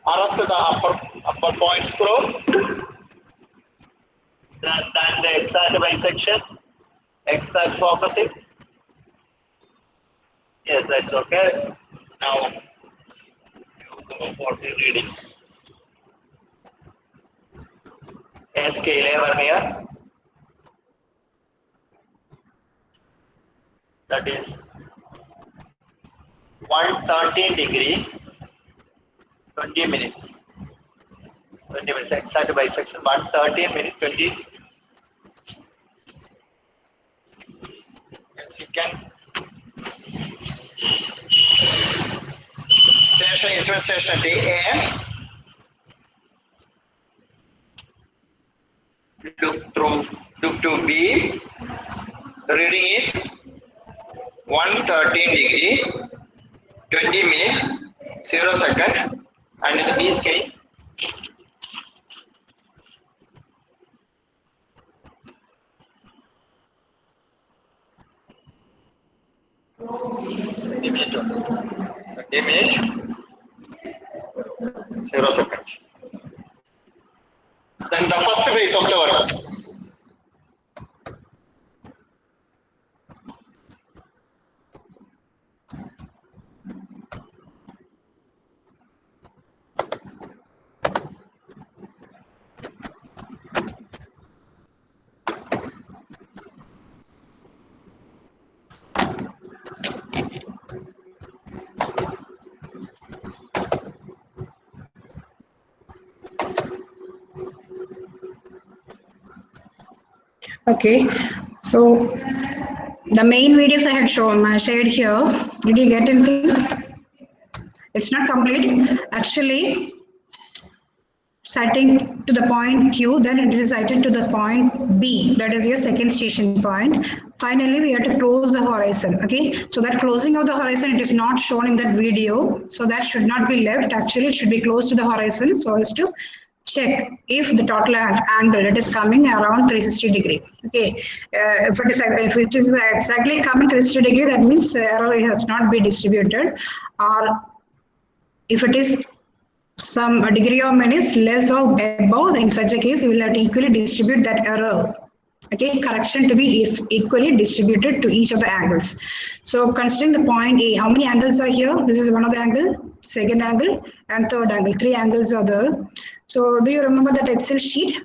arrest the upper point screw, then the exact bisection, exact focusing. Yes, that's okay. Now you go for the reading. A scale vernier, that is 113 degree, 20 minutes. 20 minutes, exact bisection, 113 minutes, 20. Yes, you can. Station, instrument station T, A. Look to B. The reading is 113 degree, 20 minutes, 0 second, and in the B scale. Image 0 second. Then the first phase of the work. Okay, so the main videos I had shared here, did you get anything? It's not complete. Actually, setting to the point Q, then it is sighted to the point B, that is your second station point. Finally, we have to close the horizon. Okay, so that closing of the horizon, it is not shown in that video, so that should not be left. Actually, it should be close to the horizon so as to check if the total angle that is coming around 360 degree. Okay, if it is exactly coming 360 degree, that means error has not been distributed, or if it is some degree of minutes less or above, in such a case we will have to equally distribute that error. Okay, correction to be is equally distributed to each of the angles. So considering the point A, how many angles are here? This is one of the angle, second angle, and third angle. 3 angles are there. So do you remember that Excel sheet?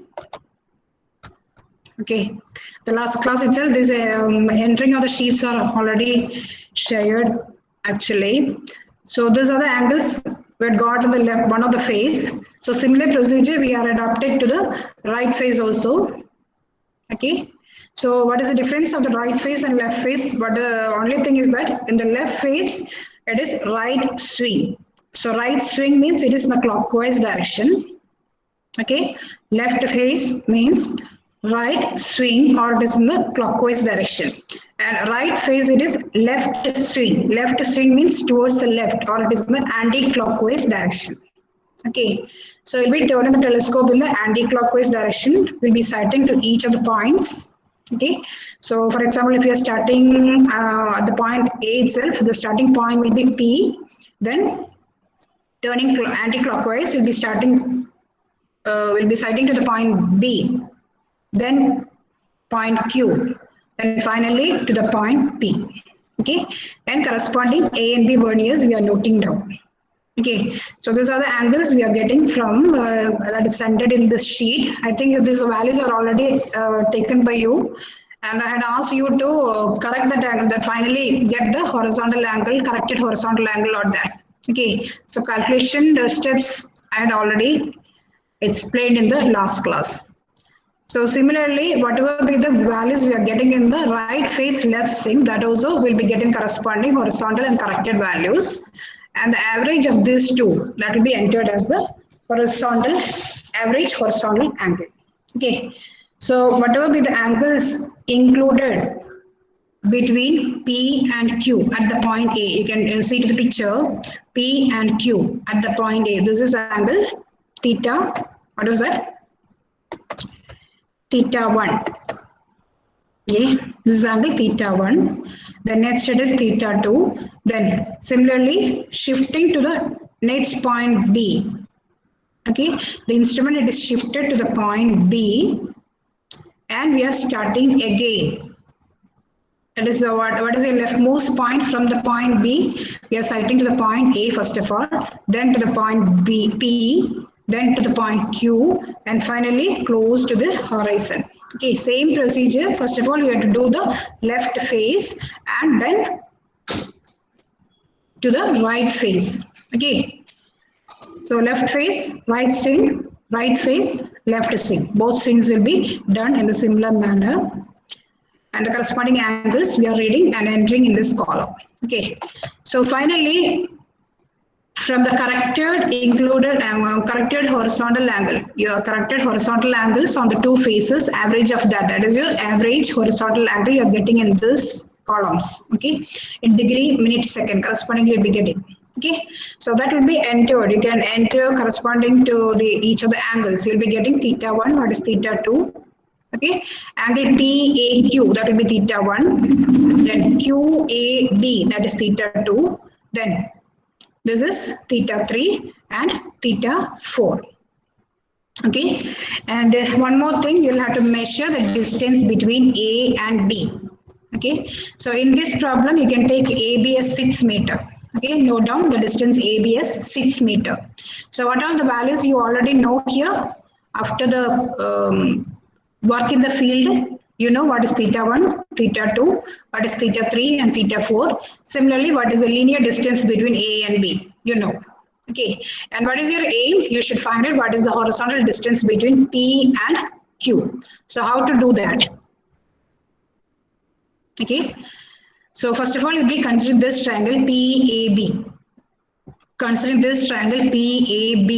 Okay, the last class itself, this entering of the sheets are already shared actually. So these are the angles we had got on the left, one of the face. So similar procedure we are adapted to the right face also. Okay, so what is the difference of the right face and left face? But the only thing is that in the left face, it is right swing. So right swing means it is in the clockwise direction. Okay, left face means right swing or it is in the clockwise direction, and right face it is left swing. Left swing means towards the left or it is in the anti-clockwise direction. Okay, so we'll be turning the telescope in the anti-clockwise direction. We'll be sighting to each of the points. Okay, so for example, if you are starting at the point A itself, the starting point will be P, then turning anti-clockwise, we'll be sighting to the point B, then point Q, then finally to the point P. Okay, and corresponding A and B verniers we are noting down. Okay, so these are the angles we are getting from that is centered in this sheet. I think these values are already taken by you, and I had asked you to correct that angle, that finally get the horizontal angle, corrected horizontal angle or that. Okay, so calculation steps I had already explained in the last class. So similarly, whatever be the values we are getting in the right face left swing, that also will be getting corresponding horizontal and corrected values. And the average of these two, that will be entered as the horizontal, average horizontal angle. Okay. So whatever be the angles included between P and Q at the point A, you can see to the picture, P and Q at the point A. This is angle theta. What was that? Theta 1. Okay, this is angle theta 1. Then next it is theta 2. Then similarly shifting to the next point B. Okay, the instrument it is shifted to the point B, and we are starting again. That is what is the leftmost point from the point B? We are sighting to the point A first of all, then to the point P, then to the point Q, and finally close to the horizon. Okay, same procedure. First of all, we have to do the left face and then to the right face. Okay, so left face, right string, right face, left string. Both strings will be done in a similar manner. And the corresponding angles we are reading and entering in this column. Okay, so finally, from the corrected horizontal angle, your corrected horizontal angles on the two faces, average of that is your average horizontal angle you are getting in this columns. Okay, in degree, minute, second, corresponding you'll be getting. Okay, so that will be entered. You can enter corresponding to each of the angles. You'll be getting theta 1, what is theta 2. Okay, angle PAQ, that will be theta 1, then QAB, that is theta 2, then this is theta 3 and theta 4. Okay, and one more thing, you'll have to measure the distance between A and B. Okay, so in this problem, you can take AB as 6 meter. Okay, note down the distance AB as 6 meter. So what are the values you already know here? After the work in the field, you know what is theta 1, theta 2, what is theta 3 and theta 4. Similarly, what is the linear distance between A and B, you know. Okay, and what is your aim? You should find out what is the horizontal distance between P and Q. So how to do that? Okay, so first of all, you'll be considering this triangle PAB. Considering this triangle PAB,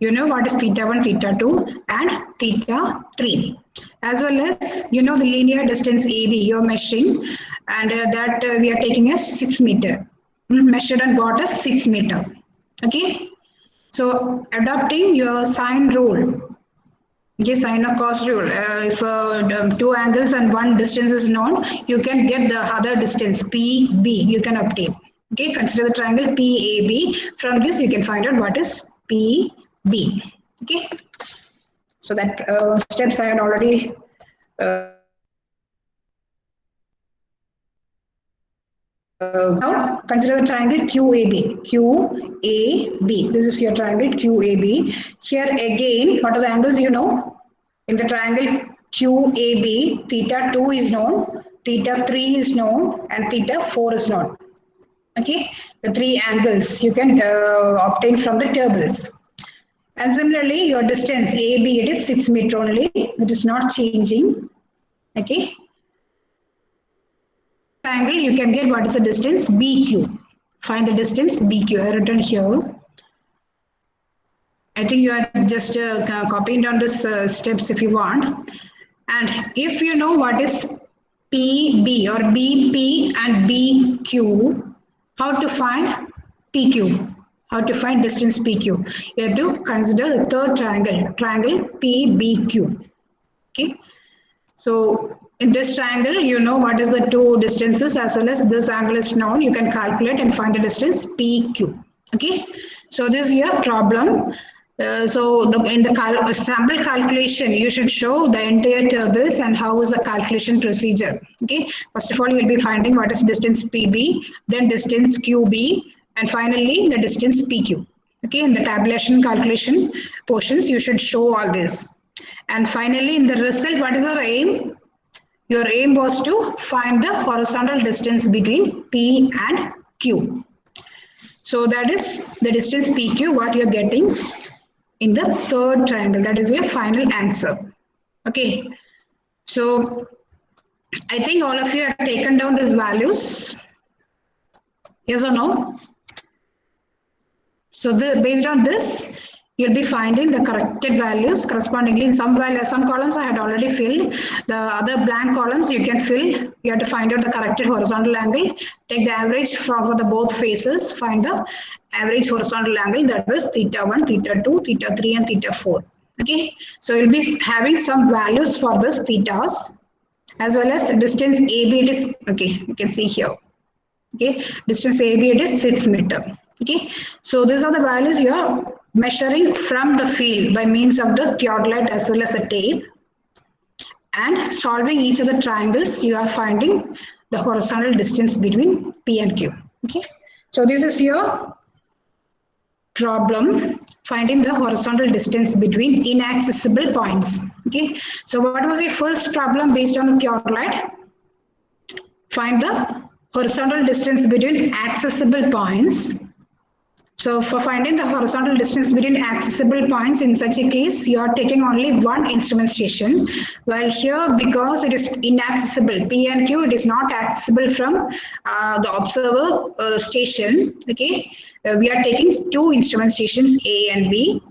you know what is theta 1, theta 2 and theta 3. As well as you know the linear distance AB you're measuring, and that we are taking as 6 meter. Measured and got as 6 meter. Okay, so adopting your sine rule. Okay, sine or cos rule. If two angles and one distance is known, you can get the other distance PB. You can obtain. Okay, consider the triangle PAB. From this, you can find out what is PB. Okay, so that steps I had already. Now consider the triangle QAB. QAB. This is your triangle QAB. Here again, what are the angles you know? In the triangle QAB, theta 2 is known, theta 3 is known, and theta 4 is known. Okay, the three angles you can obtain from the tables. And similarly, your distance AB, it is 6 meter only. It is not changing. Okay. Angle, you can get what is the distance BQ. Find the distance BQ. I written here. I think you are just copying down this steps if you want. And if you know what is PB or BP and BQ, how to find PQ? How to find distance PQ? You have to consider the third triangle, triangle PBQ. Okay. So in this triangle, you know what is the two distances as well as this angle is known. You can calculate and find the distance PQ. Okay. So this is your problem. In the sample calculation, you should show the entire tables and how is the calculation procedure. Okay. First of all, you will be finding what is distance PB, then distance QB, and finally the distance PQ. Okay. In the tabulation calculation portions, you should show all this. And finally, in the result, what is our aim? Your aim was to find the horizontal distance between P and Q. So that is the distance PQ, what you're getting in the third triangle. That is your final answer. Okay. So I think all of you have taken down these values. Yes or no? So based on this, you'll be finding the corrected values correspondingly. In some columns I had already filled. The other blank columns you can fill. You have to find out the corrected horizontal angle. Take the average for the both faces. Find the average horizontal angle, that was theta 1, theta 2, theta 3 and theta 4. Okay. So you'll be having some values for this thetas as well as distance AB. It is okay. You can see here. Okay. Distance AB, it is 6 meter. Okay. So these are the values you are measuring from the field by means of the theodolite as well as the tape, and solving each of the triangles, you are finding the horizontal distance between P and Q. Okay, so this is your problem, finding the horizontal distance between inaccessible points. Okay, so what was the first problem based on the theodolite? Find the horizontal distance between accessible points. So for finding the horizontal distance between accessible points, in such a case, you are taking only one instrument station, while here, because it is inaccessible, P and Q, it is not accessible from the observer station, okay? We are taking two instrument stations, A and B.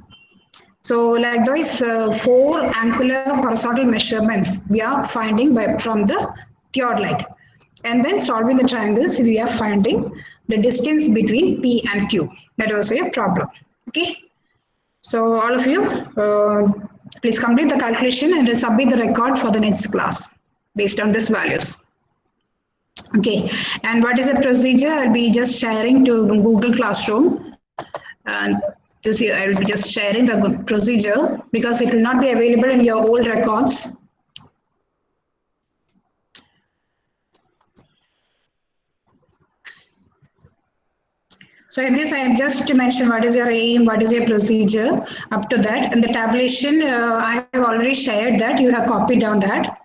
So like those 4 angular horizontal measurements we are finding from the theodolite. And then solving the triangles, we are finding the distance between P and Q. That was a problem. Okay. So all of you, please complete the calculation and submit the record for the next class based on these values. Okay. And what is the procedure? I'll be just sharing to Google Classroom. And this year I will be just sharing the procedure because it will not be available in your old records. So in this, I have just to mention what is your aim, what is your procedure up to that. And the tabulation, I have already shared that, you have copied down that.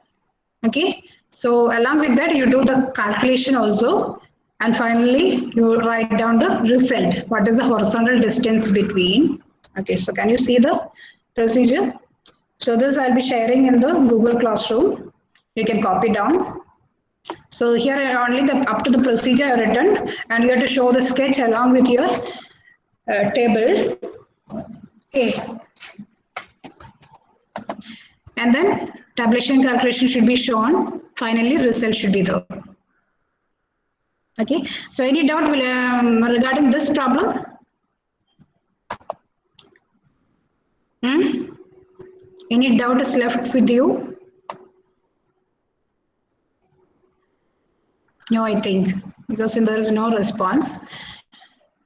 Okay. So along with that, you do the calculation also. And finally, you write down the result. What is the horizontal distance between? Okay. So can you see the procedure? So this I'll be sharing in the Google Classroom. You can copy down. So here only up to the procedure I have written, and you have to show the sketch along with your table. Okay. And then tabulation calculation should be shown. Finally, result should be there. Okay. So any doubt regarding this problem? Any doubt is left with you? No, I think, because there is no response.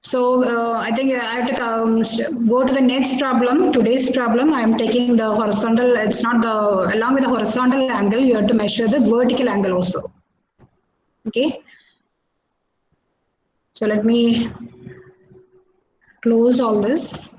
So I think I have to go to the next problem. Today's problem, I am taking the horizontal, it's not the, along with the horizontal angle, you have to measure the vertical angle also. Okay. So let me close all this.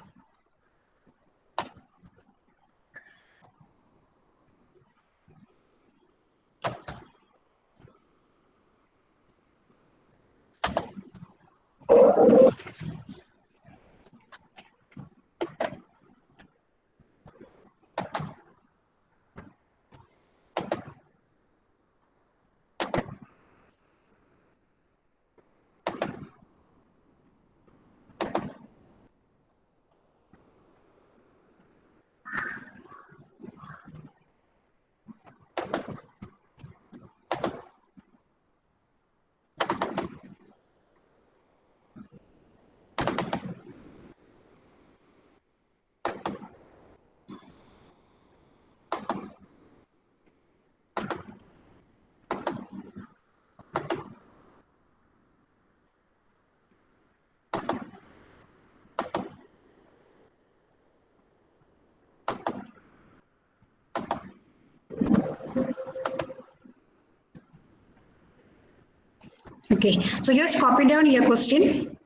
Okay, so just copy down your question.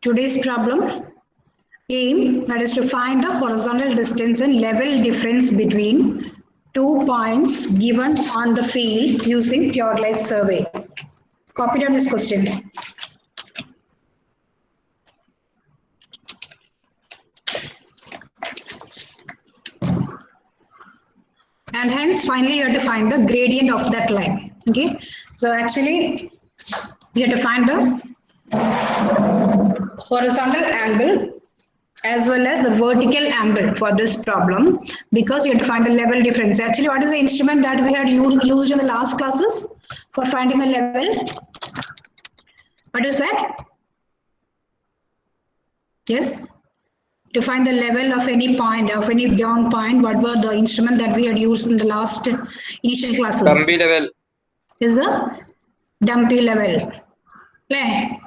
Today's problem, aim, that is to find the horizontal distance and level difference between 2 points given on the field using theodolite survey. Copy down this question. And hence, finally, you have to find the gradient of that line. Okay, so actually, you have to find the horizontal angle as well as the vertical angle for this problem, because you have to find the level difference. Actually, what is the instrument that we had used in the last classes for finding the level? What is that? Yes? To find the level of any point, of any ground point, what were the instrument that we had used in the last initial classes? Dumpy level. Is a dumpy level. Play.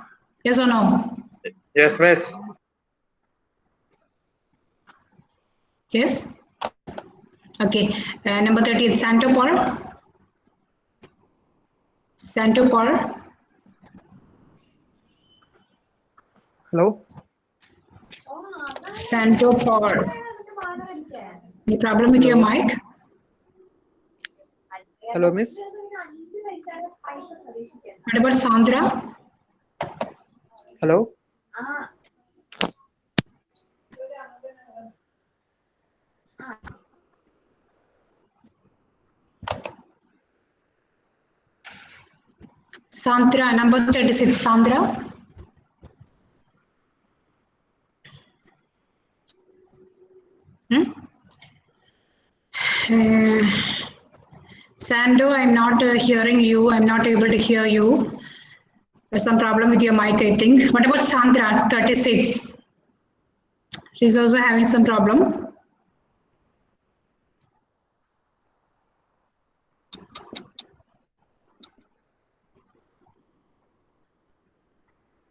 Yes or no? Yes, miss. Yes. Okay. Number 30 is Santo Paul. Santo Paul. Hello. Santo Paul. Any problem with your mic? Hello, Miss. What about Sandra? Hello. Sandra, number 36, Sandra. Sando, I'm not hearing you. I'm not able to hear you. There's some problem with your mic, I think. What about Sandra, 36? She's also having some problem.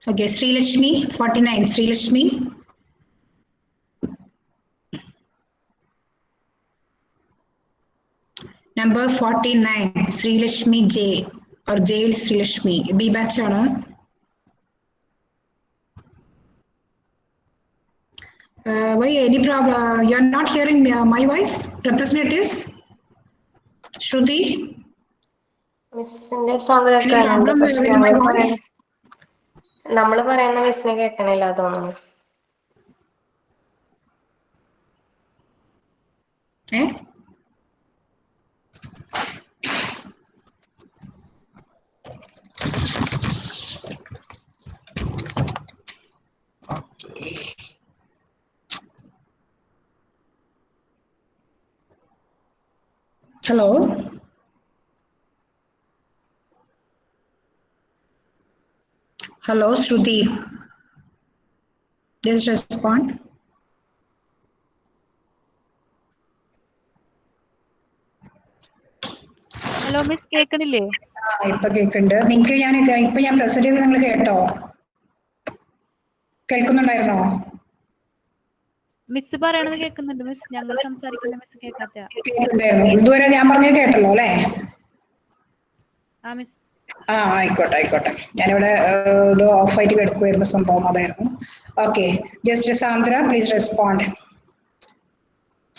Okay, Sri Lakshmi, 49, Sri Lakshmi. Number 49, Sri Lakshmi J or Jail Sri Lakshmi. B batch ആണ്. Why any problem? You're not hearing my voice? Representatives? Shruti? മിസ്സിന്റെ sound Any കേൾക്കാനുണ്ട് problem പക്ഷെ with my voice? നമ്മൾ പറയുന്ന മിസ്സിനെ കേൾക്കണില്ല തോന്നുന്നു. Eh? Okay. Hello? Hello, Shruti. Just respond. Hello miss കേൾക്കണില്ലേ? ഇപ്പൊ കേൾക്കുന്നുണ്ട്. നിങ്ങൾക്ക് ഞാൻ പ്രസന്റ് ചെയ്ത് നിങ്ങൾ കേട്ടോ? കേൾക്കുന്നുണ്ടായിരുന്നോ? മിസ് പറയണത് കേൾക്കുന്നുണ്ട് മിസ്. ഞങ്ങൾ സംസാരിക്കുന്ന മിസ് കേൾക്കാത്ത. കേൾക്കുന്നുണ്ടായിരുന്നു. ഇതുവരെ ഞാൻ പറഞ്ഞത് കേട്ടല്ലോ അല്ലേ? ആ മിസ്. ആയിക്കോട്ടെ. ഞാനിവിടെ ഇത് ഓഫായിട്ട് കിടക്കുമായിരുന്നു, സംഭവം അതായിരുന്നു. Okay, just Sandra please respond.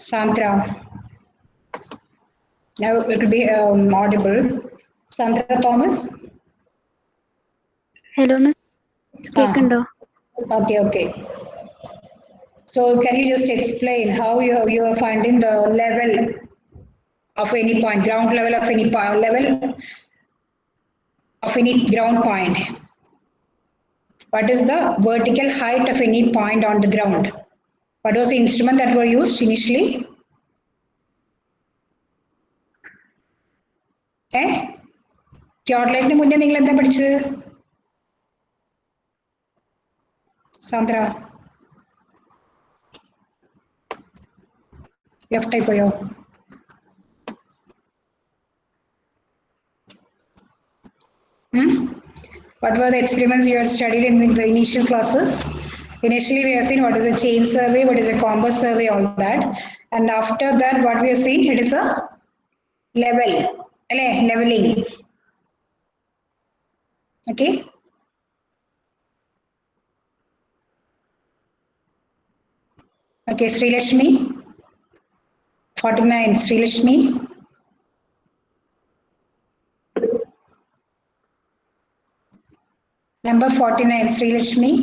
Sandra, now it will be audible. Sandra Thomas. Hello, Miss. കേൾക്കുന്നുണ്ടോ? Okay. So can you just explain how you are finding the level of any point, ground level of any level of any ground point? What is the vertical height of any point on the ground? What was the instrument that were used initially? Theodolite മുന്നേ നിങ്ങൾ എന്താ പഠിച്ചത്? Sandra left ആയി പോയോ? What were the experiments you had studied in the initial classes? Initially, we have seen what is a chain survey, what is a compass survey, all that. And after that, what we have seen, it is a leveling. Okay. Okay, Sri Lakshmi, 49, Sri Lakshmi. Number 49, Sri Lakshmi.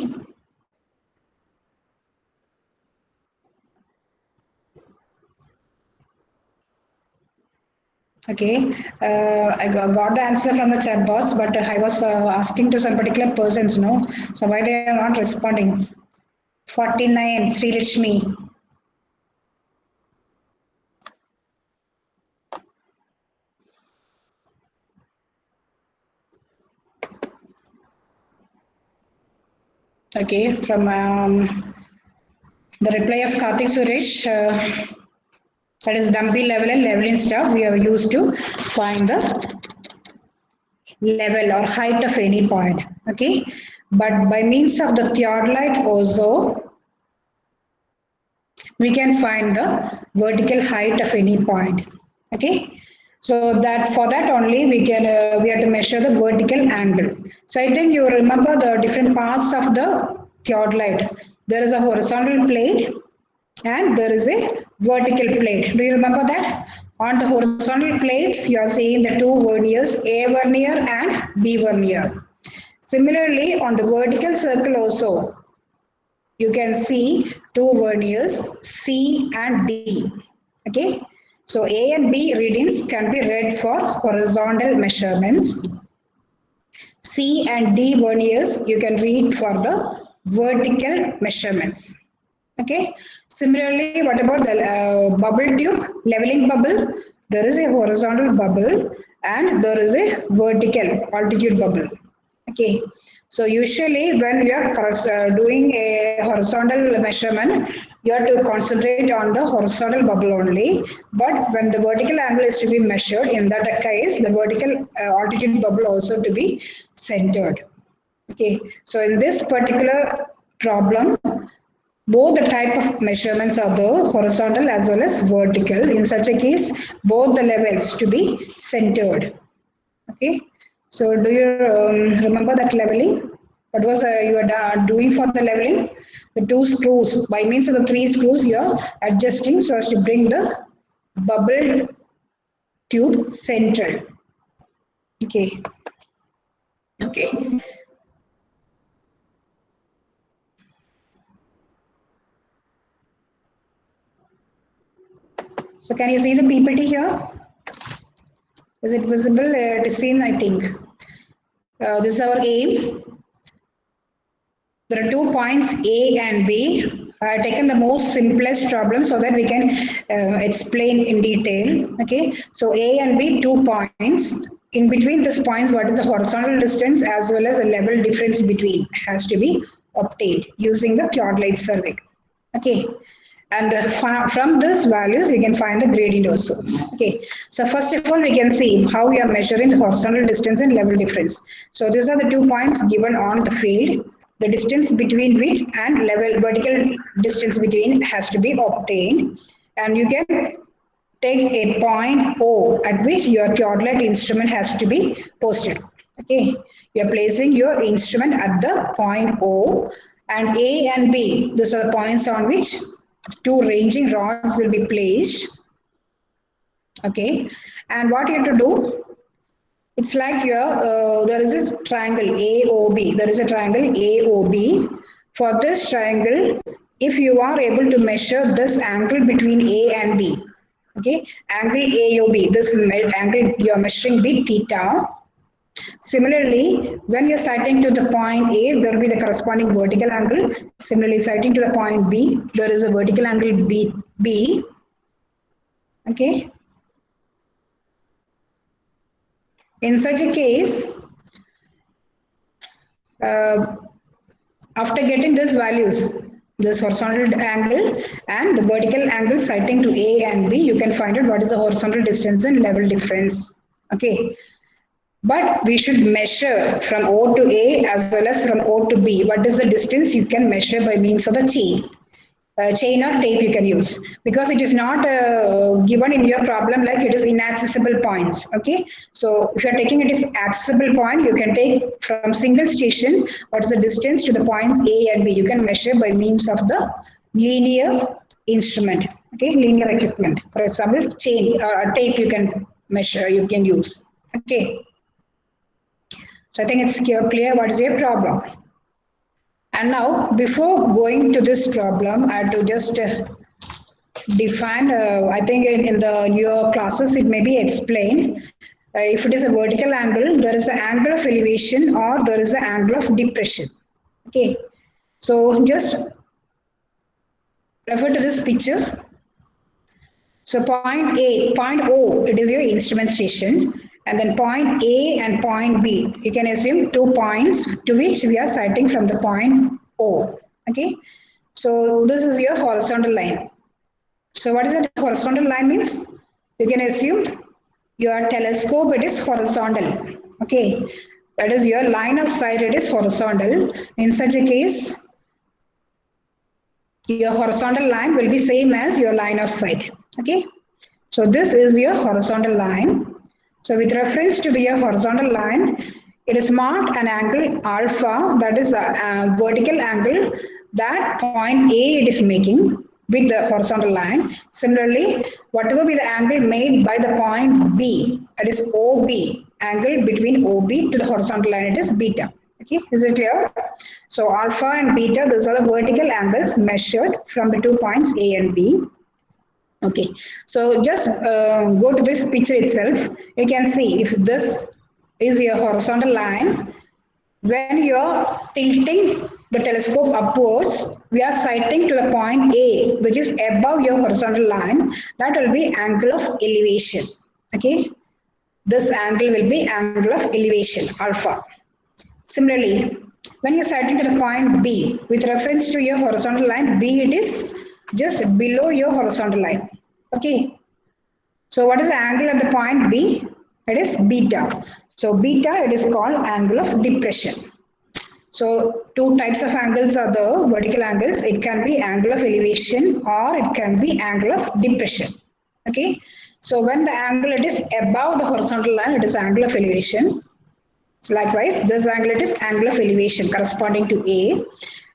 Okay, I got the answer from the chat box, but I was asking to some particular persons, no? So why they are not responding? 49, Sri Lakshmi. Okay, from the reply of Karthik Suresh, that is dumpy level and leveling stuff we have used to find the level or height of any point. Okay, but by means of the theodolite also, we can find the vertical height of any point. Okay, so that for that only we have to measure the vertical angle. So I think you remember the different parts of the theodolite. There is a horizontal plate and there is a vertical plate. Do you remember that? On the horizontal plates, you are seeing the two verniers, A vernier and B vernier. Similarly, on the vertical circle also, you can see two verniers, C and D. Okay, so A and B readings can be read for horizontal measurements. C and D verniers you can read for the vertical measurements. Okay. Similarly, what about the bubble tube, leveling bubble? There is a horizontal bubble and there is a vertical altitude bubble. Okay. So usually when we are doing a horizontal measurement, you have to concentrate on the horizontal bubble only. But when the vertical angle is to be measured, in that case, the vertical altitude bubble also to be centered. Okay. So in this particular problem, both the type of measurements are there, horizontal as well as vertical. In such a case, both the levels to be centered. Okay. So do you remember that leveling? What was you are doing for the leveling? The two screws, by means of the three screws, you are adjusting so as to bring the bubble tube central. Okay. Okay. So can you see the PPT here? Is it visible? It is seen, I think. This is our aim. There are 2 points A and B. I have taken the most simplest problem so that we can explain in detail. Okay, so A and B, 2 points. In between these points, what is the horizontal distance as well as the level difference between has to be obtained using the theodolite survey. Okay, and from these values we can find the gradient also. Okay, so first of all we can see how we are measuring the horizontal distance and level difference. So these are the 2 points given on the field. The distance between which and level vertical distance between has to be obtained, and you can take a point O at which your theodolite instrument has to be posted. Okay, you are placing your instrument at the point O, and A and B, these are the points on which 2 ranging rods will be placed. Okay, and what you have to do, it's like here there is this triangle AOB. There is a triangle AOB. For this triangle, if you are able to measure this angle between A and B, okay, angle AOB, this angle you are measuring with theta. Similarly, when you're sighting to the point A, there will be the corresponding vertical angle. Similarly, sighting to the point B, there is a vertical angle B. Okay. In such a case, after getting these values, this horizontal angle and the vertical angle sighting to A and B, you can find out what is the horizontal distance and level difference. Okay. But we should measure from O to A as well as from O to B. What is the distance you can measure by means of the chain? Chain or tape you can use, because it is not given in your problem like it is inaccessible points. Okay, so if you are taking it as accessible point, you can take from single station what is the distance to the points A and B. You can measure by means of the linear instrument. Okay, linear equipment. For example, chain or tape you can measure, you can use. Okay, so I think it's clear what is your problem. And now, before going to this problem, I have to just define, I think in your classes it may be explained. If it is a vertical angle, there is an angle of elevation or there is an angle of depression. Okay, so just refer to this picture. So point A, point O, it is your instrument station. And then point A and point B, you can assume 2 points to which we are sighting from the point O. Okay, so this is your horizontal line. So what is a horizontal line means? You can assume your telescope, it is horizontal. Okay, that is your line of sight, it is horizontal. In such a case, your horizontal line will be same as your line of sight. Okay. So this is your horizontal line. So with reference to your horizontal line, it is marked an angle alpha, that is a vertical angle that point A it is making with the horizontal line. Similarly, whatever be the angle made by the point B, that is OB, angle between OB to the horizontal line, it is beta. Okay, is it clear? So alpha and beta, those are the vertical angles measured from the 2 points A and B. Okay, so just go to this picture itself. You can see if this is your horizontal line, when you are tilting the telescope upwards, we are sighting to the point A, which is above your horizontal line. That will be angle of elevation. Okay, this angle will be angle of elevation, alpha. Similarly, when you are sighting to the point B, with reference to your horizontal line, B it is just below your horizontal line. Okay. So what is the angle at the point B? It is beta. So beta, it is called angle of depression. So two types of angles are the vertical angles. It can be angle of elevation or it can be angle of depression. Okay. So when the angle it is above the horizontal line, it is angle of elevation. So likewise, this angle it is angle of elevation corresponding to A.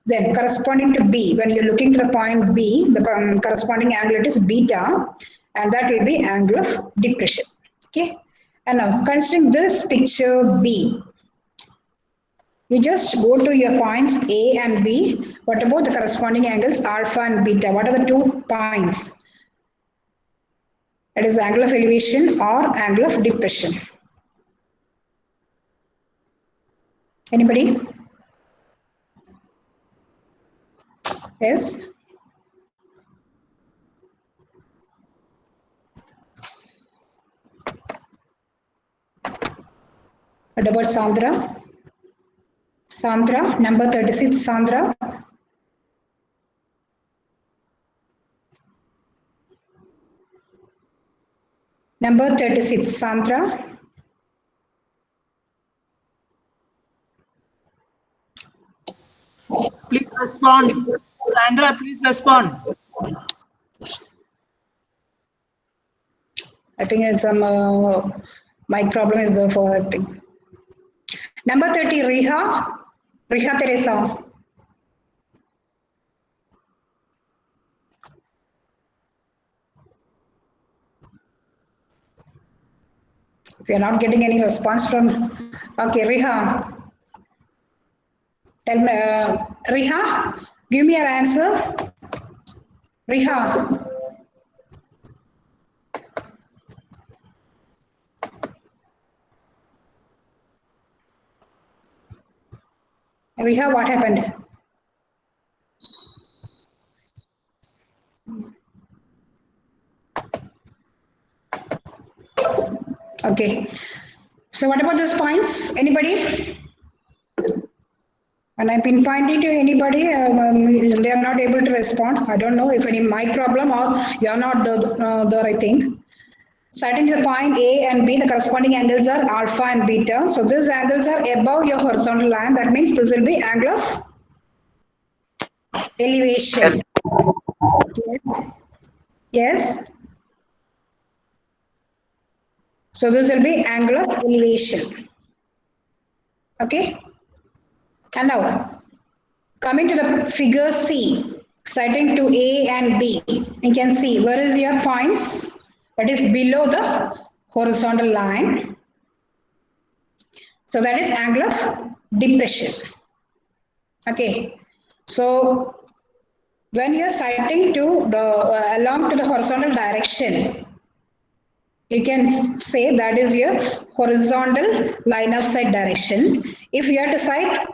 Then corresponding to B, when you're looking to the point B, the corresponding angle it is beta, and that will be angle of depression. Okay. And now considering this picture B, you just go to your points A and B. What about the corresponding angles alpha and beta? What are the 2 points? That is angle of elevation or angle of depression. Anybody? Yes. What about Sandra? Sandra, number 36, Sandra. Number 36, Sandra. Please respond. Sandra, please respond. I think it's mic problem is there for I think. Number 30, Riha. Riha Teresa. If you're not getting any response from, okay, Riha. Tell me, Riha, give me your answer. Riha. Riha, what happened? Okay. So what about those points? Anybody? When I'm pinpointing to anybody, they are not able to respond. I don't know if any mic problem or you're not there, I think. Starting to the point A and B, the corresponding angles are alpha and beta. So these angles are above your horizontal line. That means this will be angle of elevation. Yes. Yes. So this will be angle of elevation. Okay. And now, coming to the figure C, sighting to A and B, you can see where is your points? That is below the horizontal line. So that is angle of depression. Okay. So when you are sighting to the along to the horizontal direction, you can say that is your horizontal line of sight direction. If you have to sight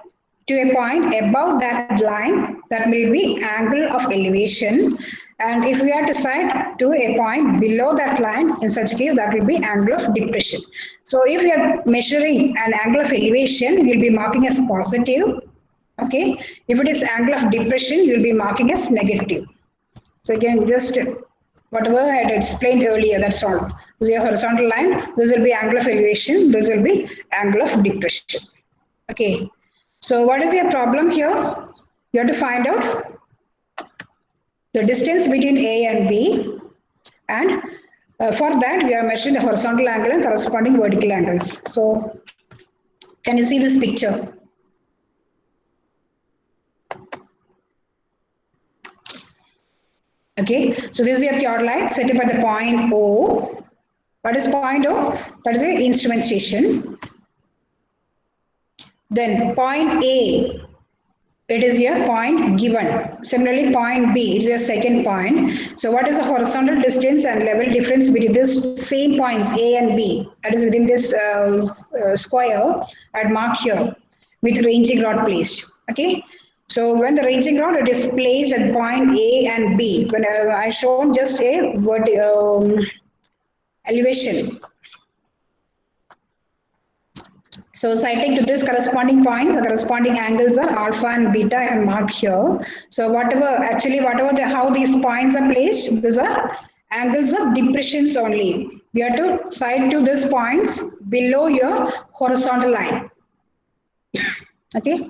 to a point above that line, that will be angle of elevation. And if we have to sight to a point below that line, in such case, that will be angle of depression. So if you are measuring an angle of elevation, you will be marking as positive. Okay. If it is angle of depression, you will be marking as negative. So you can just, whatever I had explained earlier, that's all. This is your horizontal line. This will be angle of elevation. This will be angle of depression. Okay. So what is your problem here? You have to find out the distance between A and B, and for that we are measuring the horizontal angle and corresponding vertical angles. So can you see this picture? Okay, so this is your theodolite set up at the point O. What is point O? That is the instrument station. Then point A, it is your point given. Similarly, point B is your second point. So what is the horizontal distance and level difference between these same points A and B? That is within this square I'd mark here with ranging rod placed. Okay. So when the ranging rod it is placed at point A and B, when I shown just a elevation. So citing to this corresponding points, the corresponding angles are alpha and beta and marked here. So how these points are placed, these are angles of depressions only. We have to cite to these points below your horizontal line. Okay.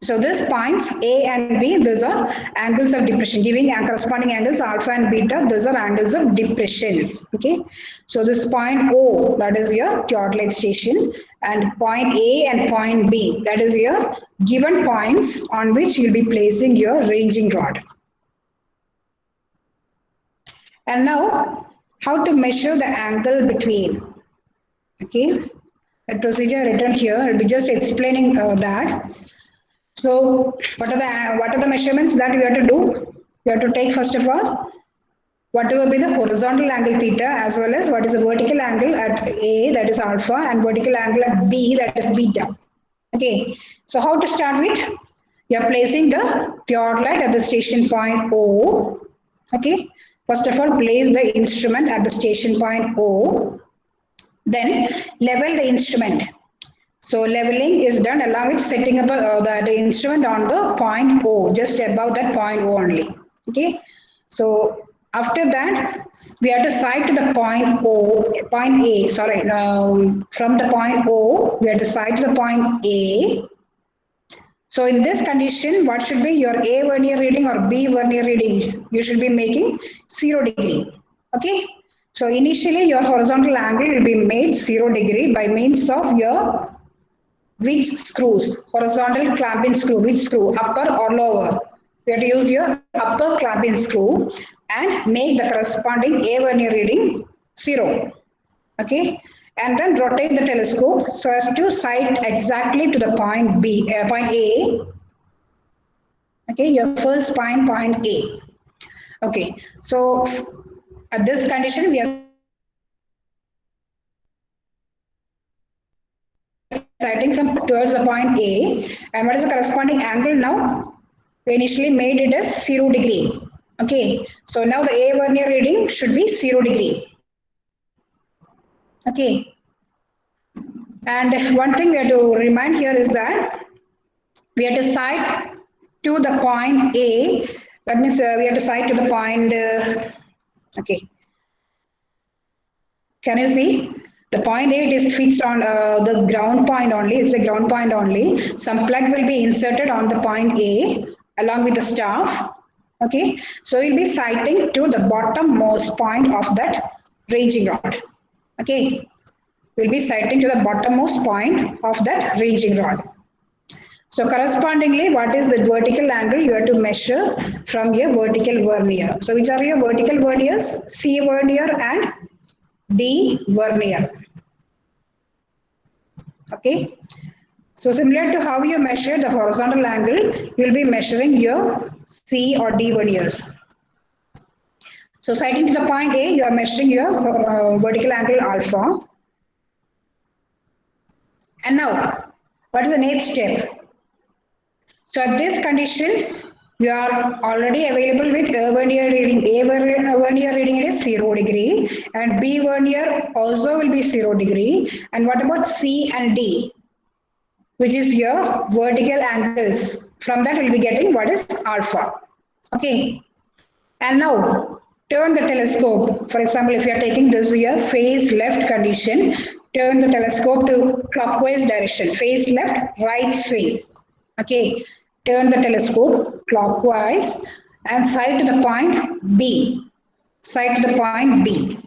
So these points A and B, these are angles of depression, giving corresponding angles alpha and beta, these are angles of depressions. Okay. So this point O, that is your theodolite station, and point A and point B, that is your given points on which you'll be placing your ranging rod. And now, how to measure the angle between. Okay. The procedure written here, I'll be just explaining that. So what are the measurements that we have to do? We have to take first of all, what will be the horizontal angle theta, as well as what is the vertical angle at A, that is alpha, and vertical angle at B, that is beta. Okay, so how to start with? You are placing the theodolite at the station point O. Okay, first of all, place the instrument at the station point O. Then level the instrument. So leveling is done along with setting up the instrument on the point O, just above that point O only. Okay. So after that, we have to sight to the point A. From the point O, we have to sight to the point A. So in this condition, what should be your A vernier reading or B vernier reading? You should be making 0 degree. Okay. So initially, your horizontal angle will be made 0 degree by means of your which screws, horizontal clamping screw, which screw, upper or lower. You have to use your upper clamping screw and make the corresponding A vernier reading 0. Okay, and then rotate the telescope so as to sight exactly to the point point A. Okay, your first point A. Okay, so at this condition we are sighting from towards the point A, and what is the corresponding angle now? We initially made it as 0 degree. Okay, so now the A vernier reading should be 0 degree. Okay, and one thing we have to remind here is that we have to sight to the point A. That means we have to sight to the point. Okay, can you see? The point 8 is fixed on the ground point only. It's the ground point only. Some plug will be inserted on the point A along with the staff. Okay, so we'll be sighting to the bottommost point of that ranging rod. Okay, we'll be sighting to the bottommost point of that ranging rod. So correspondingly, what is the vertical angle you have to measure from your vertical vernier? So which are your vertical verniers? C vernier and D vernier. Okay, so similar to how you measure the horizontal angle, you'll be measuring your C or D verniers. So sighting to the point A, you are measuring your vertical angle alpha. And now, what is the next step? So at this condition, you are already available with A vernier reading. A vernier reading is 0 degree, and B vernier also will be 0 degree. And what about C and D, which is your vertical angles? From that, we'll be getting what is alpha. Okay. And now turn the telescope. For example, if you are taking this here face left condition, turn the telescope to clockwise direction. Face left, right swing. Okay. Turn the telescope clockwise and sight to the point B. Sight to the point B.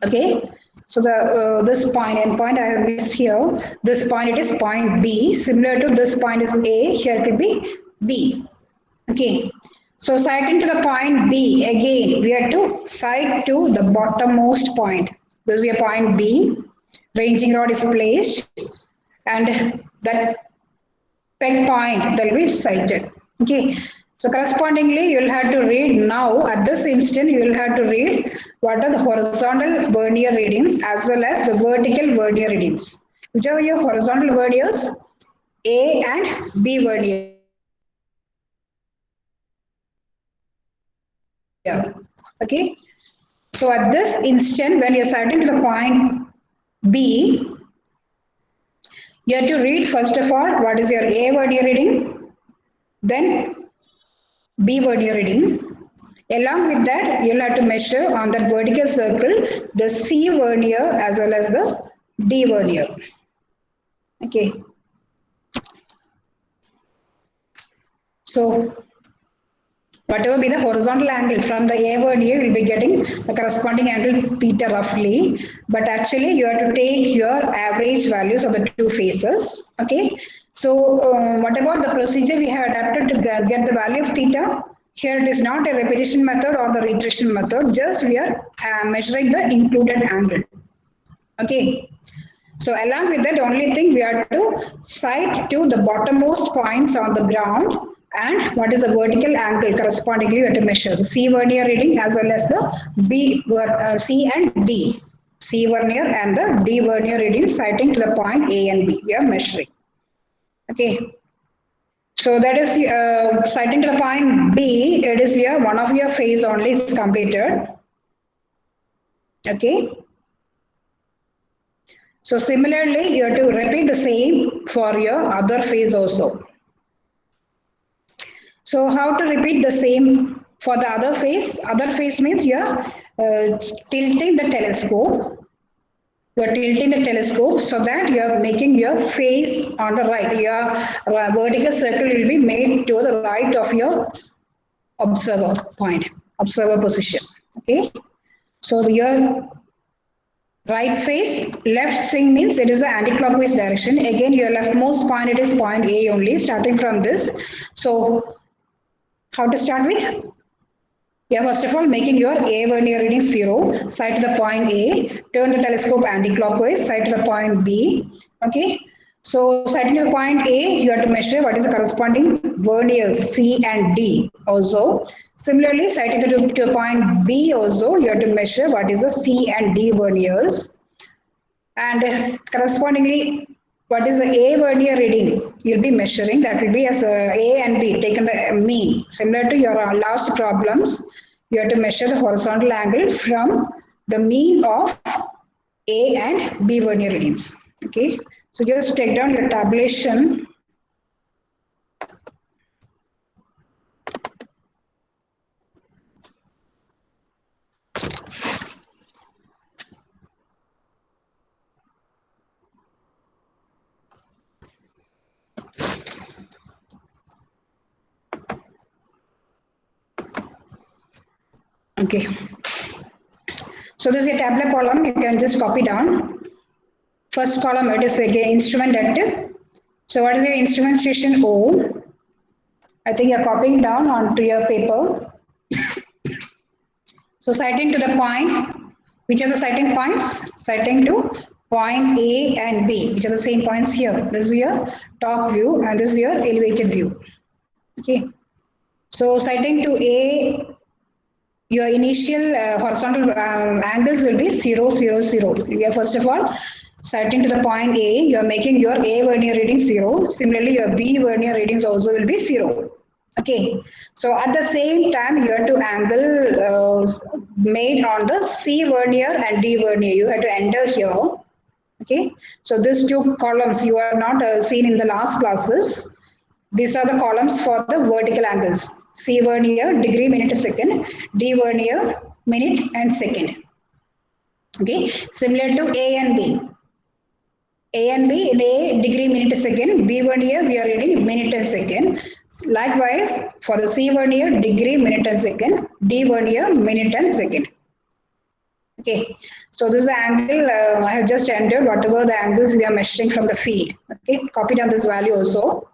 Okay. So the this point end point I have missed here. This point it is point B. Similar to this point is A. Here it will be B. Okay. So sighting to the point B, again we have to sight to the bottommost point. This is a point B. Ranging rod is placed, and that peg point that will be sighted. Okay. So correspondingly, you will have to read now. At this instant, you will have to read what are the horizontal vernier readings as well as the vertical vernier readings. Which are your horizontal verniers? A and B vernier. Yeah. Okay. So at this instant, when you're sighting to the point B, you have to read first of all what is your A vernier reading, then B vernier reading. Along with that, you'll have to measure on that vertical circle the C vernier as well as the D vernier. Okay. So whatever be the horizontal angle from the A vernier, you'll be getting the corresponding angle theta roughly. But actually, you have to take your average values of the two faces. Okay. So what about the procedure we have adapted to get the value of theta? Here it is not a repetition method or the reiteration method. Just we are measuring the included angle. Okay. So along with that, only thing we have to sight to the bottommost points on the ground. And what is the vertical angle correspondingly we have to measure the C vernier reading as well as the C and D. C vernier and the D vernier reading sighting to the point A and B. We are measuring. Okay. So that is sighting to the point B. It is here one of your phase only is completed. Okay. So similarly, you have to repeat the same for your other phase also. So how to repeat the same for the other phase? Other phase means you are tilting the telescope. You are tilting the telescope so that you are making your face on the right. Your vertical circle will be made to the right of your observer point, observer position. Okay. So your right face, left swing means it is the anti-clockwise direction. Again, your leftmost point, it is point A only, starting from this. So how to start with? Yeah, first of all, making your A vernier reading 0, sight to the point A, turn the telescope anti-clockwise, sight to the point B. Okay. So sighting to the point A, you have to measure what is the corresponding verniers C and D also. Similarly, sighting to the point B also, you have to measure what is the C and D verniers. And correspondingly, what is the A vernier reading? You'll be measuring that will be as A and B taken the mean. Similar to your last problems, you have to measure the horizontal angle from the mean of A and B vernier readings. Okay, so just take down your tabulation. Okay. So this is a tabular column. You can just copy down. First column, it is again instrument data. So what is your instrument station O? I think you're copying down onto your paper. So sighting to the point, which are the sighting points? Sighting to point A and B, which are the same points here. This is your top view and this is your elevated view. Okay. So sighting to A, your initial horizontal angles will be 0, 0, 0. You are first of all sighting to the point A, you are making your A vernier reading 0. Similarly, your B vernier readings also will be 0. Okay. So at the same time, you have to angle made on the C vernier and D vernier. You have to enter here. Okay. So these two columns you are not seen in the last classes. These are the columns for the vertical angles. C vernier, degree, minute, second. D vernier, minute and second. Okay. Similar to A and B. A and B in A, degree, minute, second. B vernier, we are reading minute and second. Likewise, for the C vernier, degree, minute and second, D vernier, minute and second. Okay, so this is the angle I have just entered, whatever the angles we are measuring from the field. Okay, copy down this value also.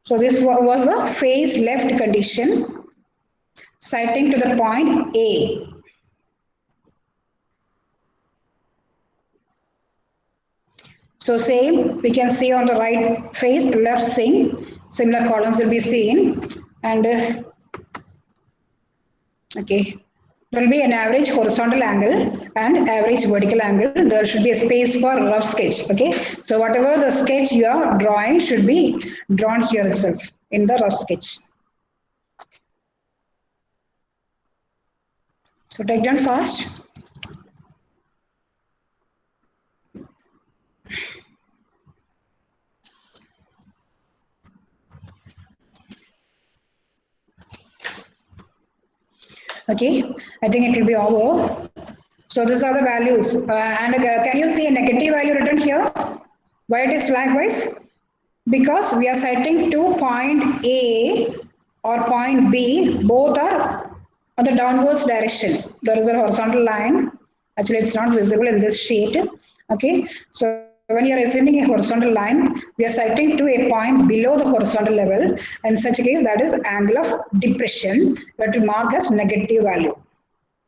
So this was the phase left condition, sighting to the point A. So same, we can see on the right face, left sing, similar columns will be seen, and okay, there will be an average horizontal angle and average vertical angle. There should be a space for rough sketch. Okay, so whatever the sketch you are drawing should be drawn here itself in the rough sketch. So take down fast. Okay, I think it will be over. So these are the values. Can you see a negative value written here? Why it is likewise? Because we are citing to point A or point B, both are on the downwards direction. There is a horizontal line. Actually, it's not visible in this sheet. Okay, so when you are assuming a horizontal line, we are citing to a point below the horizontal level. In such a case, that is angle of depression. We have to mark as negative value.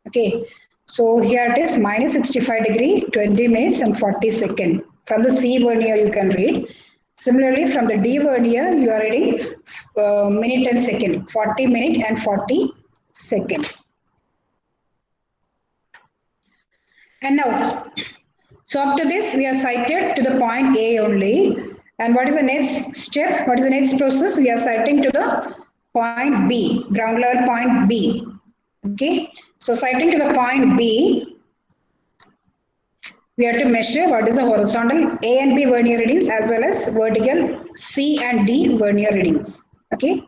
Okay, so here it is minus 65 degree, 20 minutes and 40 seconds. From the C vernier, you can read. Similarly, from the D vernier, you are reading minute and second, 40 minute and 40 second. And now, so up to this, we are sighted to the point A only. And what is the next step? What is the next process? We are sighting to the point B, ground level point B. Okay, so sighting to the point B, we have to measure what is the horizontal A and B vernier readings as well as vertical C and D vernier readings. Okay,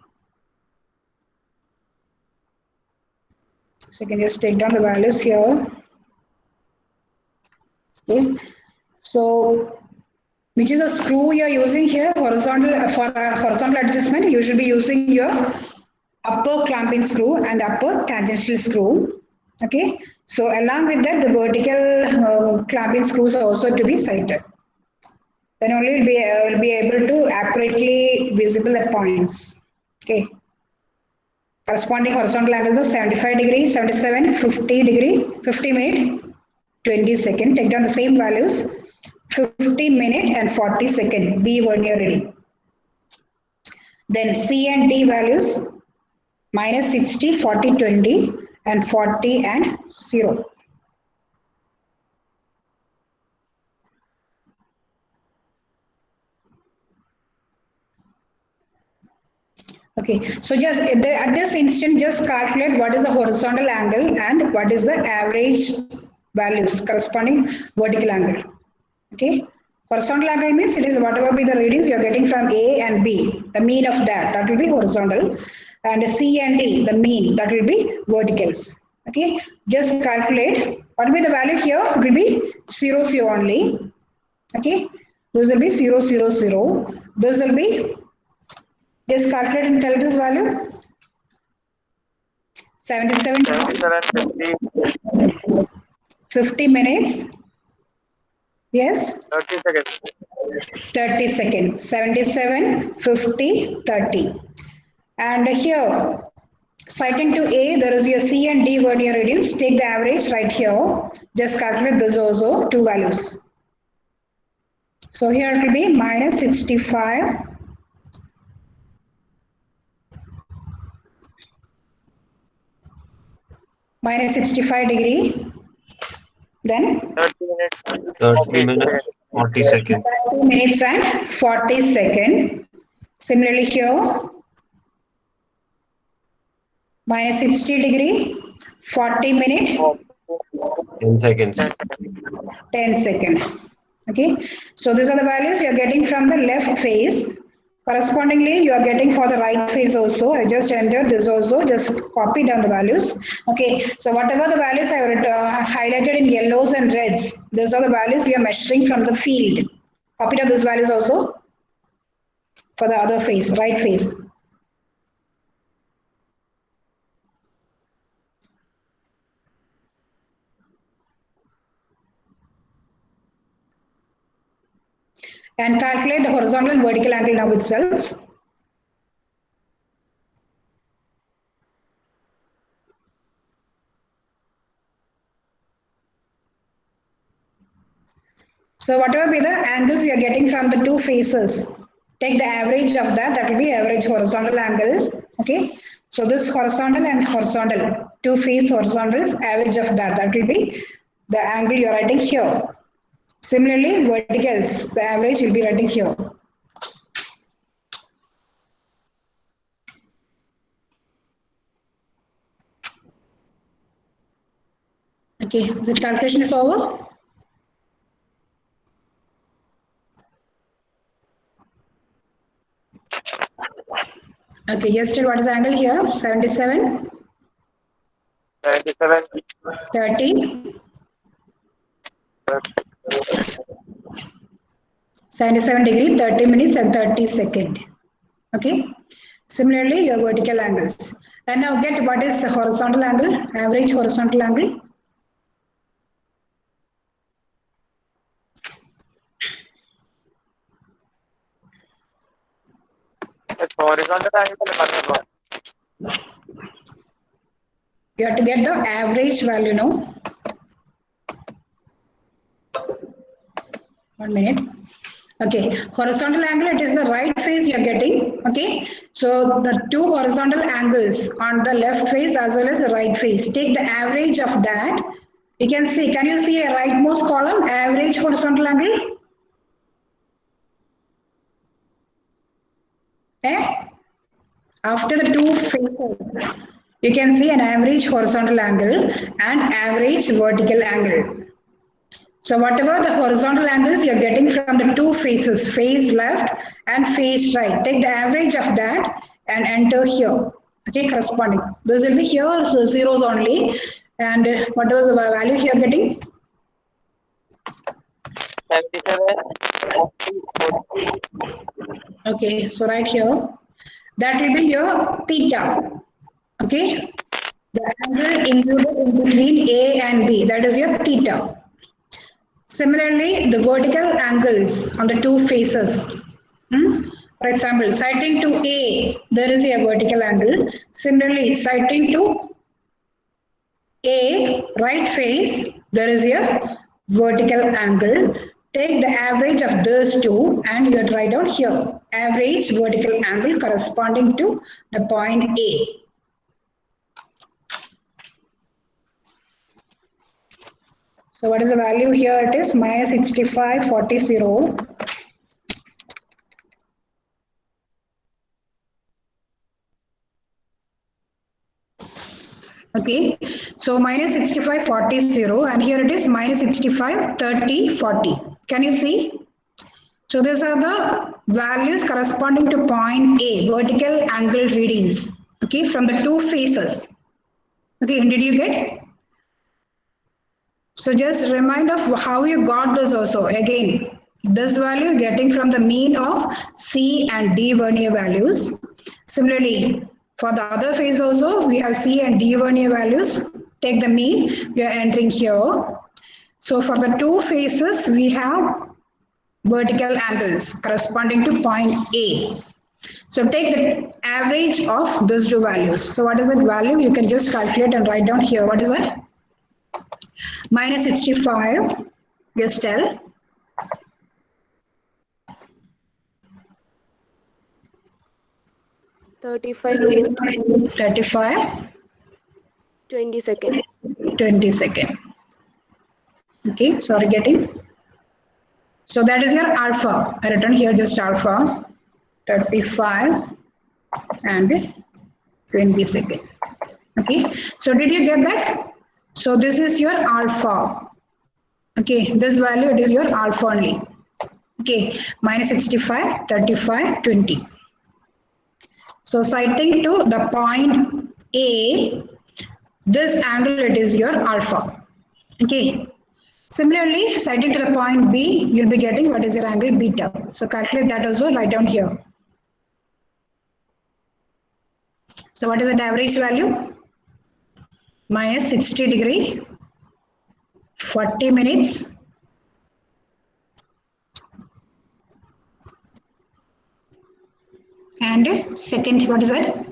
so you can just take down the values here. Okay, so which is a screw you are using here horizontal for horizontal adjustment? You should be using your upper clamping screw and upper tangential screw. Okay, so along with that, the vertical clamping screws are also to be sighted. Then only will be able to accurately visible at points. Okay, corresponding horizontal angles are 75 degree, 77, 50 degree, 50 minute, 20 second. Take down the same values, 50 minute and 40 second B vernier reading. Then C and D values minus 60, 40, 20 and 40 and 0. Okay, so just at this instant, just calculate what is the horizontal angle and what is the average values corresponding vertical angle. Okay, horizontal angle means it is whatever be the readings you are getting from A and B, the mean of that will be horizontal, and C and D, the mean, that will be verticals. Okay, just calculate what will be the value here. It will be 0, 0 only. Okay, this will be 0, 0, 0. This will be, just calculate and tell this value. 77, 50 minutes. Yes? 30 seconds. 30 seconds. 77, 50, 30. And here, sighting to A, there is your C and D vernier readings. Take the average right here. Just calculate this also, two values. So here it will be minus 65. Minus 65 degree. Then 30 minutes, 40 seconds. 2 minutes and 40 seconds. Similarly here, minus 60 degree, 40 minute, 10 seconds. 10 seconds. Okay, so these are the values you are getting from the left face. Correspondingly, you are getting for the right face also. I just entered this also, just copy down the values. Okay, so whatever the values I have highlighted in yellows and reds, these are the values we are measuring from the field. Copy down these values also. for the other face, right face. And calculate the horizontal and vertical angle now itself. So whatever be the angles you are getting from the two faces, take the average of that, that will be average horizontal angle. Okay. So this horizontal and horizontal, two face horizontals, average of that, that will be the angle you are writing here. Similarly, verticals, the average will be writing here. Okay, the calculation is over. Okay, yes, still what is the angle here? 77? 77. 30? 77 degree, 30 minutes and 30 seconds. Okay. Similarly, your vertical angles. And now get what is the horizontal angle, average horizontal angle. It's horizontal angle. You have to get the average value now. 1 minute. Okay, horizontal angle, it is the right face you are getting. Okay, so the two horizontal angles on the left face as well as the right face. Take the average of that. You can see, can you see a rightmost column, average horizontal angle? Eh? After the two faces, you can see an average horizontal angle and average vertical angle. So whatever the horizontal angles you're getting from the two faces, face left and face right, take the average of that and enter here. Okay, corresponding. This will be here, so zeros only. And whatever the value you're getting? 77. Okay, so right here, that will be your theta. Okay, the angle included in between A and B, that is your theta. Similarly, the vertical angles on the two faces. For example, sighting to A, there is a vertical angle. Similarly, sighting to A, right face, there is a vertical angle. Take the average of those two and you write down here. Average vertical angle corresponding to the point A. So what is the value here? It is minus 65.40. Okay, so minus 65.40 and here it is minus 65.30.40. Can you see? So these are the values corresponding to point A, vertical angle readings. Okay, from the two faces. Okay, did you get? So just remind of how you got this also. Again, this value getting from the mean of C and D vernier values. Similarly, for the other face also, we have C and D vernier values. Take the mean, we are entering here. So for the two faces, we have vertical angles corresponding to point A. So take the average of those two values. So what is that value? You can just calculate and write down here. What is that? Minus 65, just tell. minutes, 35, 20 seconds. 20 seconds. Okay, sorry, getting. So that is your alpha. I written here just alpha, 35 and 20 seconds. Okay, so did you get that? So this is your alpha. Okay, this value, it is your alpha only. Okay, minus 65, 35, 20. So sighting to the point A, this angle, it is your alpha. Okay. Similarly, sighting to the point B, you'll be getting what is your angle beta. So calculate that also, write down here. So what is the average value? Minus 60 degree, 40 minutes, and second, what is that?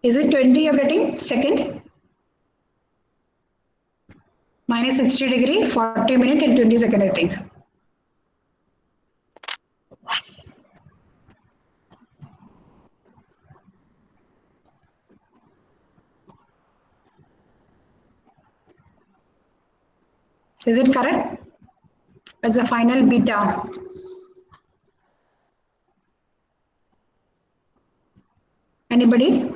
Is it 20 you're getting? Second? Minus 60 degree, 40 minute and 20 second, I think. Is it correct? It's the final beta. Anybody?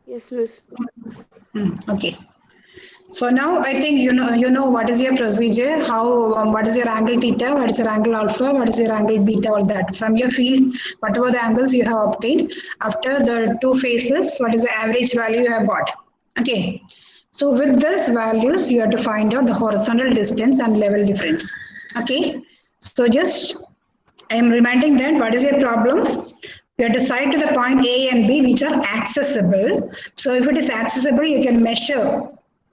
Yes, Miss. Okay. So now I think you know what is your procedure, how what is your angle theta, what is your angle alpha, what is your angle beta, all that. From your field, whatever the angles you have obtained, after the two phases, what is the average value you have got. Okay. So with these values, you have to find out the horizontal distance and level difference. Okay. So just I am reminding that what is your problem? You have to decide to the point A and B which are accessible. So if it is accessible, you can measure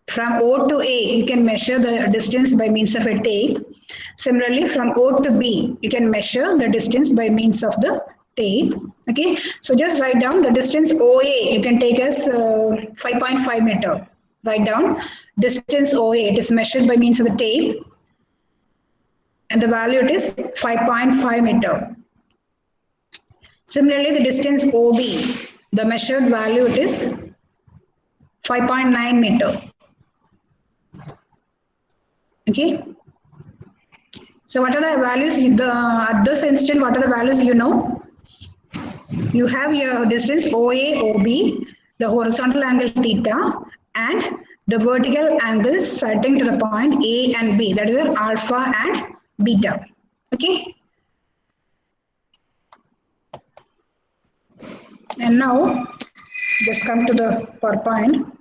from O to A, you can measure the distance by means of a tape. Similarly, from O to B, you can measure the distance by means of the tape. Okay, so just write down the distance OA, you can take as 5.5 meter. Write down distance OA, it is measured by means of the tape. And the value it is 5.5 meter. Similarly, the distance OB, the measured value it is 5.9 meter. Okay. So what are the values? At this instant, what are the values you know? You have your distance OA, OB, the horizontal angle theta, and the vertical angles sighting to the point A and B. That is your alpha and beta. Okay. And now, just come to the PowerPoint.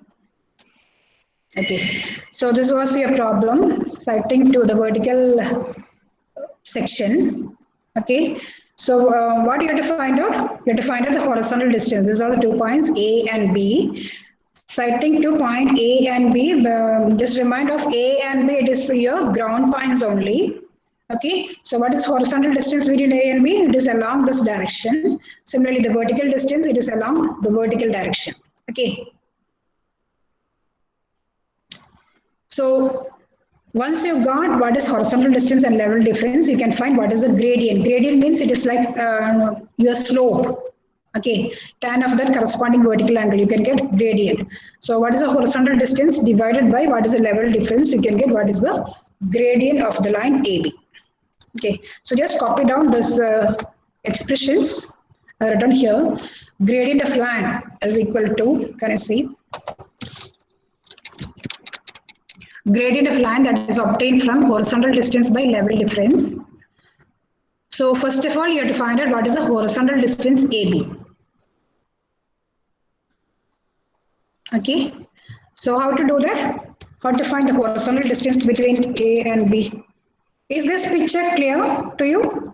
Okay, so this was your problem, sighting to the vertical section. Okay, so what you have to find out? You have to find out the horizontal distance. These are the 2 points A and B. Sighting to point A and B, just remind of A and B, it is your ground points only. Okay, so what is horizontal distance between A and B? It is along this direction. Similarly, the vertical distance, it is along the vertical direction. Okay. So once you got what is horizontal distance and level difference, you can find what is the gradient. Gradient means it is like your slope. Okay, tan of that corresponding vertical angle, you can get gradient. So what is the horizontal distance divided by what is the level difference? You can get what is the gradient of the line AB. Okay, so just copy down this expressions written here. Gradient of line is equal to, can I see? Gradient of line that is obtained from horizontal distance by level difference. So first of all, you have to find out what is the horizontal distance AB. Okay, so how to do that? How to find the horizontal distance between A and B? Is this picture clear to you?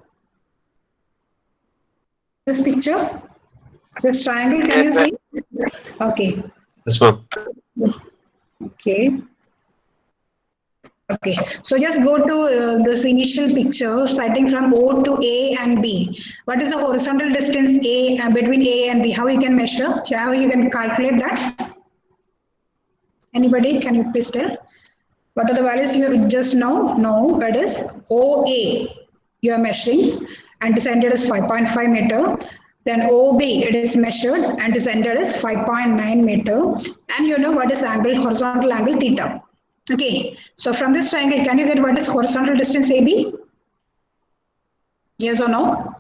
This picture? This triangle, can you see? Okay. Yes, ma'am. Okay. Okay, so just go to this initial picture, sighting from O to A and B. What is the horizontal distance A between A and B? How you can measure? How you can calculate that? Anybody? Can you please tell? What are the values you just know? No, it is OA. You are measuring and is entered as 5.5 meter. Then OB, it is measured and is entered as 5.9 meter. And you know what is angle, horizontal angle theta. Okay, so from this triangle, can you get what is horizontal distance AB? Yes or no?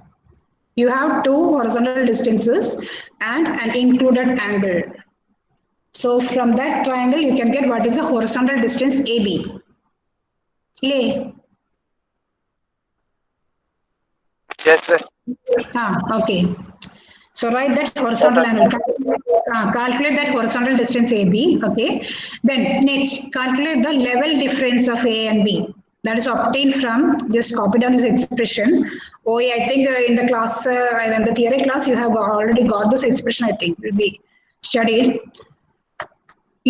You have two horizontal distances and an included angle. So from that triangle, you can get what is the horizontal distance AB. A. Yes, sir. Okay. So write that horizontal angle. Calculate that horizontal distance AB. Okay. Then next, calculate the level difference of A and B. That is obtained from, just copy down this expression. OA, I think in the class, in the theory class, you have already got this expression, I think, will be studied.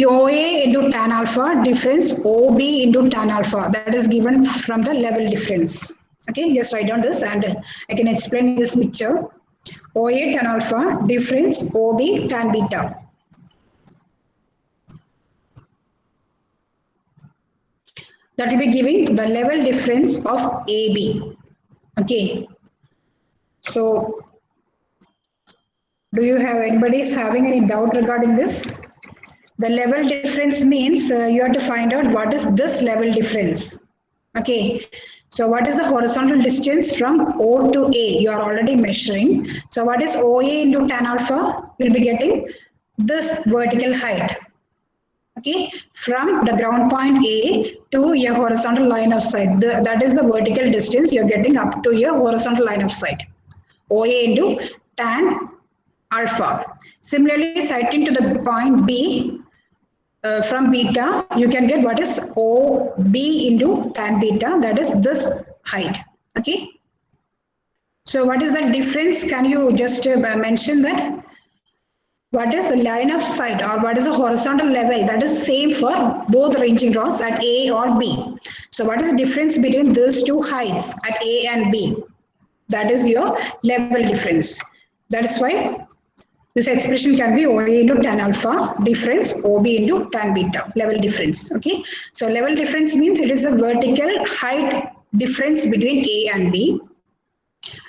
OA into tan alpha difference OB into tan alpha. That is given from the level difference. Okay, just write down this and I can explain this picture. OA tan alpha difference OB tan beta. That will be giving the level difference of AB. Okay. So, do you have anybody is having any doubt regarding this? The level difference means you have to find out what is this level difference. Okay. So, what is the horizontal distance from O to A? You are already measuring. So, what is OA into tan alpha? You will be getting this vertical height. Okay, from the ground point A to your horizontal line of sight. That is the vertical distance you're getting up to your horizontal line of sight. OA into tan alpha. Similarly, sighting to the point B from beta, you can get what is OB into tan beta. That is this height. Okay. So what is the difference? Can you just mention that? What is the line of sight or what is the horizontal level? That is same for both ranging rods at A or B. So what is the difference between these two heights at A and B? That is your level difference. That is why this expression can be OA into tan alpha difference OB into tan beta, level difference. Okay. So level difference means it is a vertical height difference between A and B.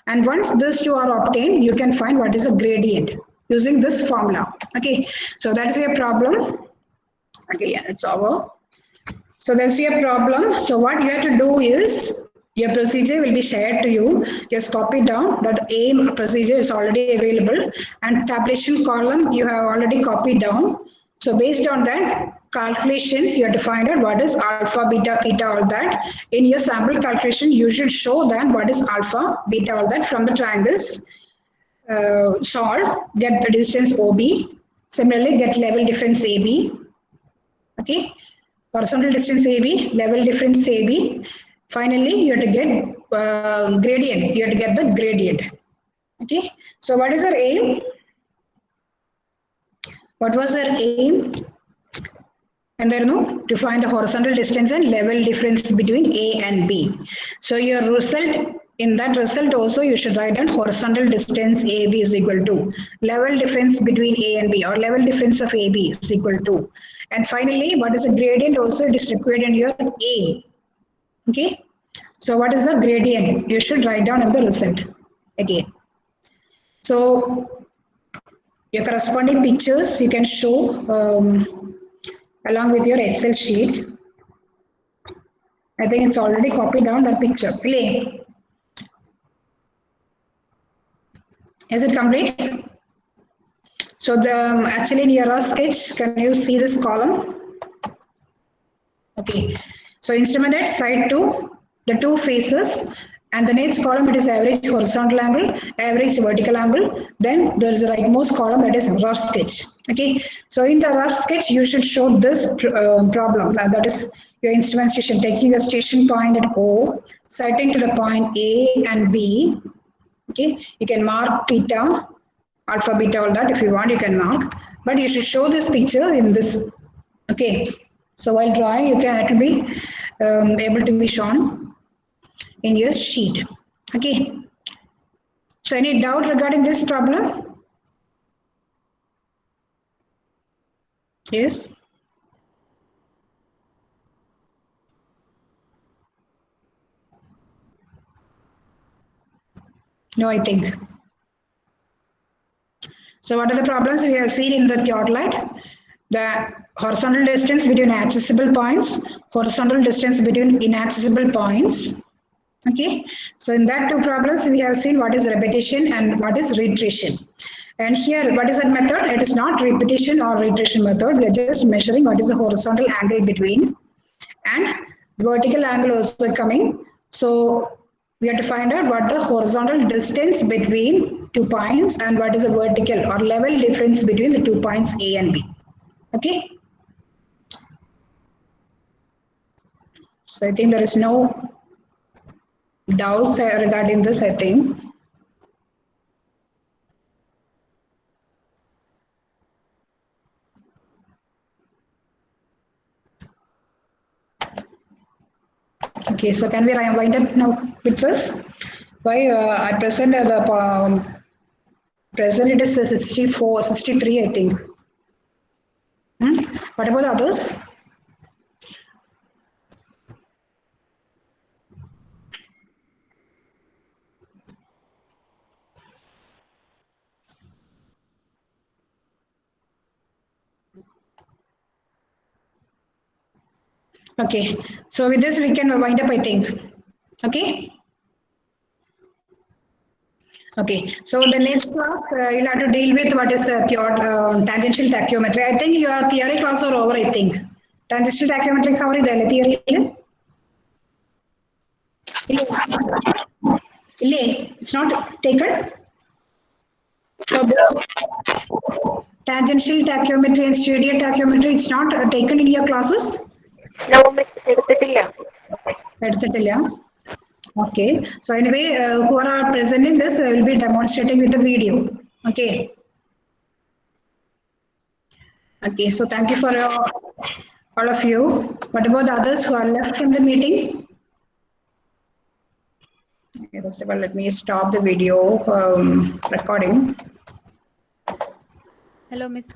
And once these two are obtained, you can find what is a gradient using this formula. Okay, so that's your problem. Okay, yeah, it's over. So that's your problem. So what you have to do is your procedure will be shared to you. Just copy down that aim procedure is already available and tabulation column you have already copied down. So based on that calculations, you have to find out what is alpha, beta, theta, all that. In your sample calculation, you should show that what is alpha, beta, all that from the triangles. Solve, get the distance OB. Similarly, get level difference AB. Okay, horizontal distance AB, level difference AB. Finally, you have to get gradient. You have to get the gradient. Okay, so what is our aim? What was our aim? And there no to find the horizontal distance and level difference between A and B. So your result. In that result also you should write down horizontal distance AB is equal to level difference between A and B or level difference of AB is equal to. And finally, what is the gradient also it is required in your A. Okay. So what is the gradient? You should write down in the result again. So your corresponding pictures you can show along with your Excel sheet. I think it's already copied down the picture. Play. Is it complete? So the actually in your sketch, can you see this column? Okay. So instrument at side 2, the two faces, and the next column it is average horizontal angle, average vertical angle. Then there is a rightmost column that is rough sketch. Okay. So in the rough sketch, you should show this problem. That is your instrument station taking your station point at O, sighting to the point A and B. Okay, you can mark theta, alpha, beta, all that if you want, you can mark. But you should show this picture in this. Okay, so while drawing, you can it will be able to be shown in your sheet. Okay, so any doubt regarding this problem? Yes. No, I think. So what are the problems we have seen in the theodolite? The horizontal distance between accessible points, horizontal distance between inaccessible points. Okay, so in that two problems we have seen what is repetition and what is reiteration. And here, what is that method? It is not repetition or reiteration method. We are just measuring what is the horizontal angle between and vertical angle also coming. So we have to find out what the horizontal distance between 2 points and what is the vertical or level difference between the 2 points A and B. Okay. So I think there is no doubts regarding this, I think. Okay, so can we wind up now with this? Why I present the present it is 64, 63, I think. What about others? Okay, so with this we can wind up, I think. Okay. Okay, so the next class you'll have to deal with what is tangential tachyometry. I think your theory class are over, I think. Tangential tachyometry cover is the theory. It's not taken. So tangential tachyometry and stereo tachyometry, it's not taken in your classes? No, Miss, എടുത്തിട്ടില്ല. Okay, so anyway, who are presenting this will be demonstrating with the video. Okay. Okay, so thank you for all of you. What about the others who are left from the meeting? Okay, first of all, let me stop the video recording. Hello, Miss.